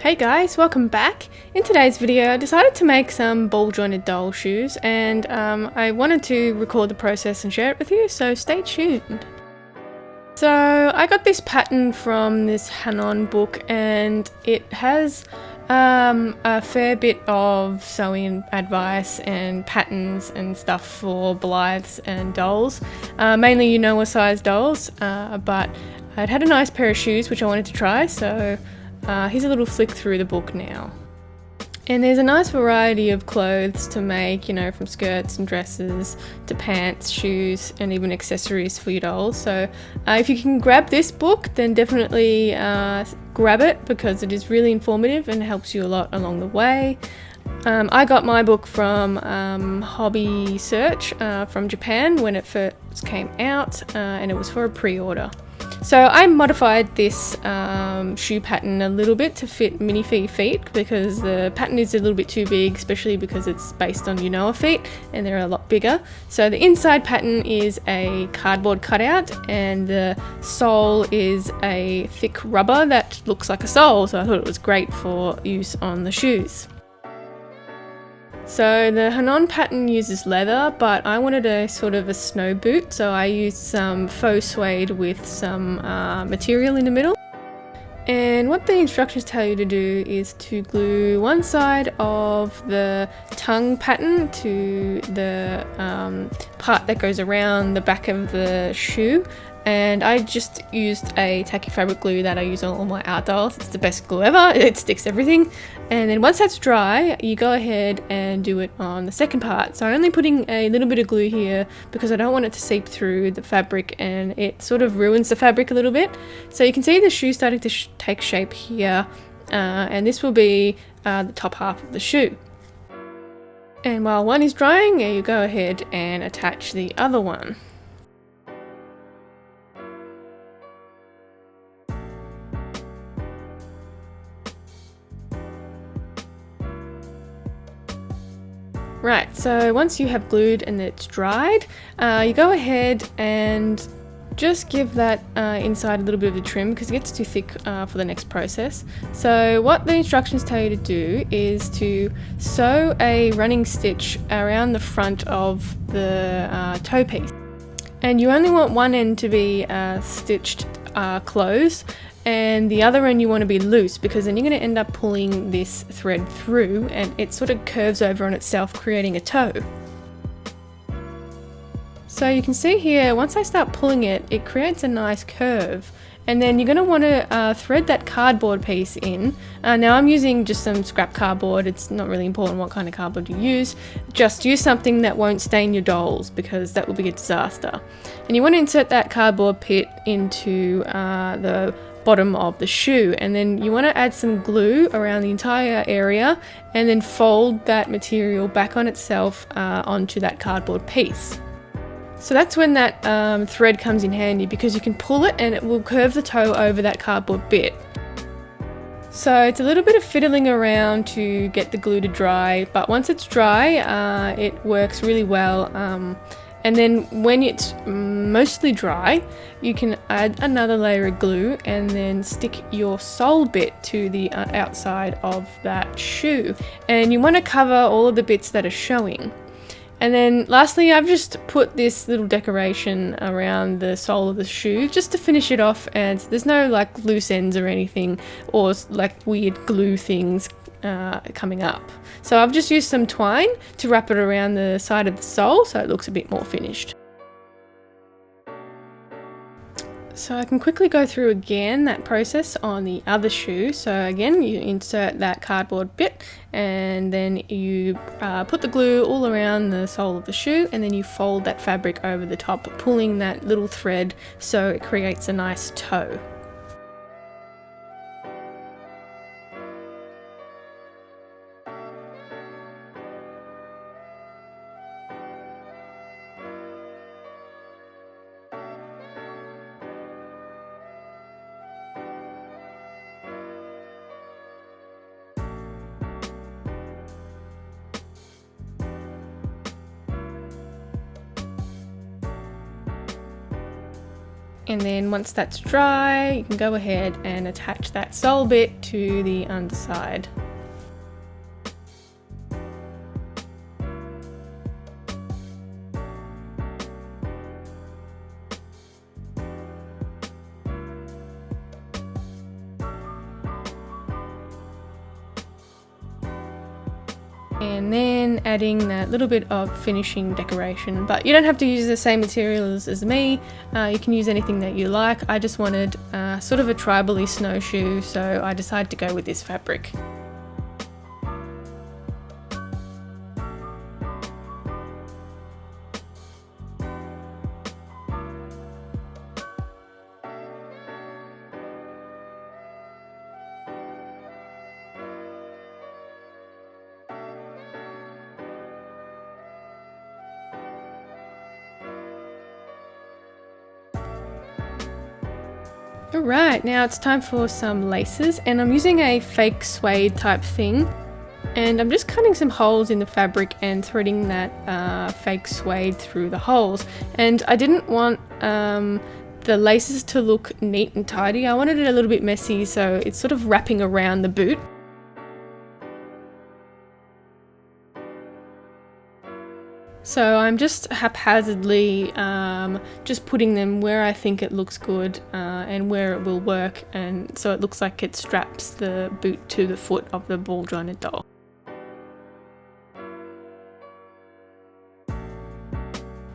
Hey guys, welcome back. In today's video I decided to make some ball jointed doll shoes and I wanted to record the process and share it with you, so stay tuned. So I got this pattern from this Hanon book and it has a fair bit of sewing advice and patterns and stuff for Blythes and dolls, mainly size dolls, but I'd had a nice pair of shoes which I wanted to try, so here's a little flick through the book now. And there's a nice variety of clothes to make, from skirts and dresses to pants, shoes, and even accessories for your dolls. So if you can grab this book, then definitely grab it because it is really informative and helps you a lot along the way. I got my book from Hobby Search from Japan when it first came out, and it was for a pre-order. So I modified this shoe pattern a little bit to fit minifee feet because the pattern is a little bit too big, especially because it's based on feet and they're a lot bigger. So the inside pattern is a cardboard cutout and the sole is a thick rubber that looks like a sole, so I thought it was great for use on the shoes. So the Hanon pattern uses leather, but I wanted a sort of a snow boot, so I used some faux suede with some material in the middle. And what the instructions tell you to do is to glue one side of the tongue pattern to the part that goes around the back of the shoe. And I just used a tacky fabric glue that I use on all my art dolls. It's the best glue ever, it sticks everything. And then once that's dry, you go ahead and do it on the second part. So I'm only putting a little bit of glue here because I don't want it to seep through the fabric and it sort of ruins the fabric a little bit. So you can see the shoe starting to take shape here, and this will be the top half of the shoe. And while one is drying, you go ahead and attach the other one. Right, so once you have glued and it's dried, you go ahead and just give that inside a little bit of a trim because it gets too thick for the next process. So what the instructions tell you to do is to sew a running stitch around the front of the toe piece. And you only want one end to be stitched closed, and the other end you want to be loose because then you're going to end up pulling this thread through and it sort of curves over on itself, creating a toe. So you can see here, once I start pulling it, it creates a nice curve. And then you're going to want to thread that cardboard piece in. Now I'm using just some scrap cardboard. It's not really important what kind of cardboard you use. Just use something that won't stain your dolls because that will be a disaster. And you want to insert that cardboard bit into the bottom of the shoe, and then you want to add some glue around the entire area and then fold that material back on itself onto that cardboard piece. So that's when that thread comes in handy because you can pull it and it will curve the toe over that cardboard bit. So it's a little bit of fiddling around to get the glue to dry, but once it's dry it works really well. And then when it's mostly dry, you can add another layer of glue and then stick your sole bit to the outside of that shoe. And you want to cover all of the bits that are showing. And then lastly, I've just put this little decoration around the sole of the shoe just to finish it off, and there's no like loose ends or anything or like weird glue things coming up. So I've just used some twine to wrap it around the side of the sole so it looks a bit more finished. So I can quickly go through again that process on the other shoe. So again, you insert that cardboard bit and then you put the glue all around the sole of the shoe, and then you fold that fabric over the top, pulling that little thread so it creates a nice toe. And then once that's dry, you can go ahead and attach that sole bit to the underside. And then adding that little bit of finishing decoration, but you don't have to use the same materials as me. You can use anything that you like. I just wanted sort of a tribally snowshoe, so I decided to go with this fabric. Alright, now it's time for some laces, and I'm using a fake suede type thing, and I'm just cutting some holes in the fabric and threading that fake suede through the holes. And I didn't want the laces to look neat and tidy. I wanted it a little bit messy, so it's sort of wrapping around the boot. So I'm just haphazardly just putting them where I think it looks good and where it will work, and so it looks like it straps the boot to the foot of the ball jointed doll.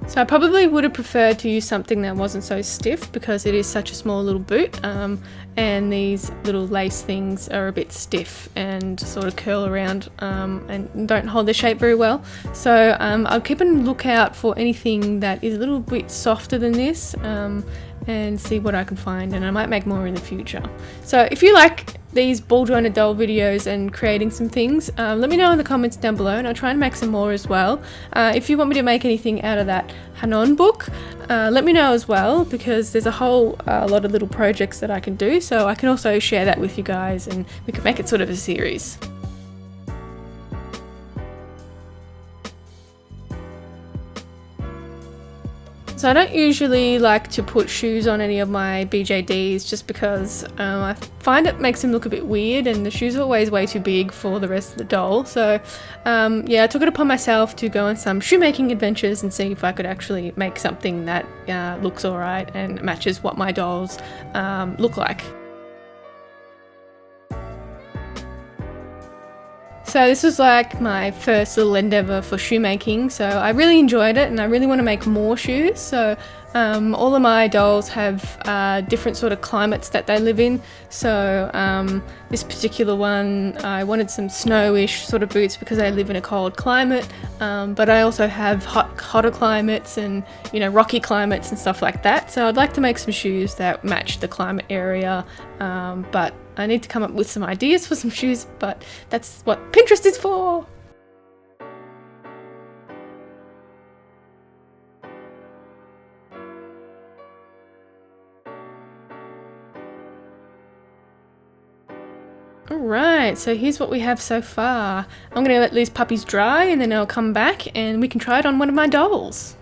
So I probably would have preferred to use something that wasn't so stiff because it is such a small little boot, and these little lace things are a bit stiff and sort of curl around and don't hold their shape very well. So I'll keep a lookout for anything that is a little bit softer than this and see what I can find, and I might make more in the future. So if you like these ball jointed doll videos and creating some things, let me know in the comments down below, and I'll try and make some more as well. If you want me to make anything out of that Hanon book, let me know as well, because there's a whole lot of little projects that I can do, so I can also share that with you guys and we can make it sort of a series. So I don't usually like to put shoes on any of my BJDs just because I find it makes them look a bit weird, and the shoes are always way too big for the rest of the doll. So yeah, I took it upon myself to go on some shoemaking adventures and see if I could actually make something that looks alright and matches what my dolls look like. So this was like my first little endeavour for shoemaking, so I really enjoyed it and I really want to make more shoes. So all of my dolls have different sort of climates that they live in. So this particular one, I wanted some snowish sort of boots because I live in a cold climate, but I also have hotter climates and, you know, rocky climates and stuff like that. So I'd like to make some shoes that match the climate area, but I need to come up with some ideas for some shoes, but that's what Pinterest is for! Alright, so here's what we have so far. I'm going to let these puppies dry and then I'll come back and we can try it on one of my dolls.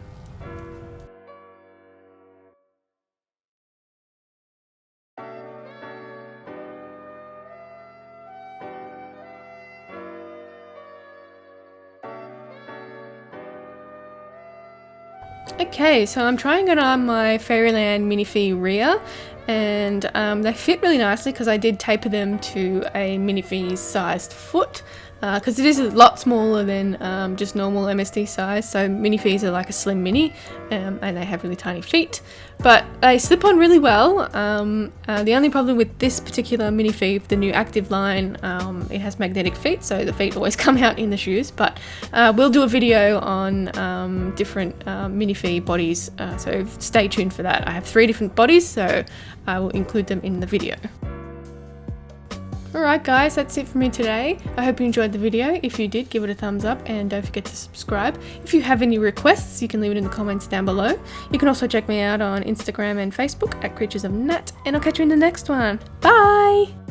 Okay, so I'm trying it on my Fairyland minifee Rhea, and they fit really nicely because I did taper them to a minifee sized foot, because it is a lot smaller than just normal MSD size. So minifees are like a slim mini, and they have really tiny feet, but they slip on really well. The only problem with this particular minifee, the new active line, it has magnetic feet, so the feet always come out in the shoes, but we'll do a video on different minifee bodies, so stay tuned for that. I have 3 different bodies, so I will include them in the video. Alright guys, that's it for me today. I hope you enjoyed the video. If you did, give it a thumbs up and don't forget to subscribe. If you have any requests, you can leave it in the comments down below. You can also check me out on Instagram and Facebook at Creatures of Nat, and I'll catch you in the next one. Bye!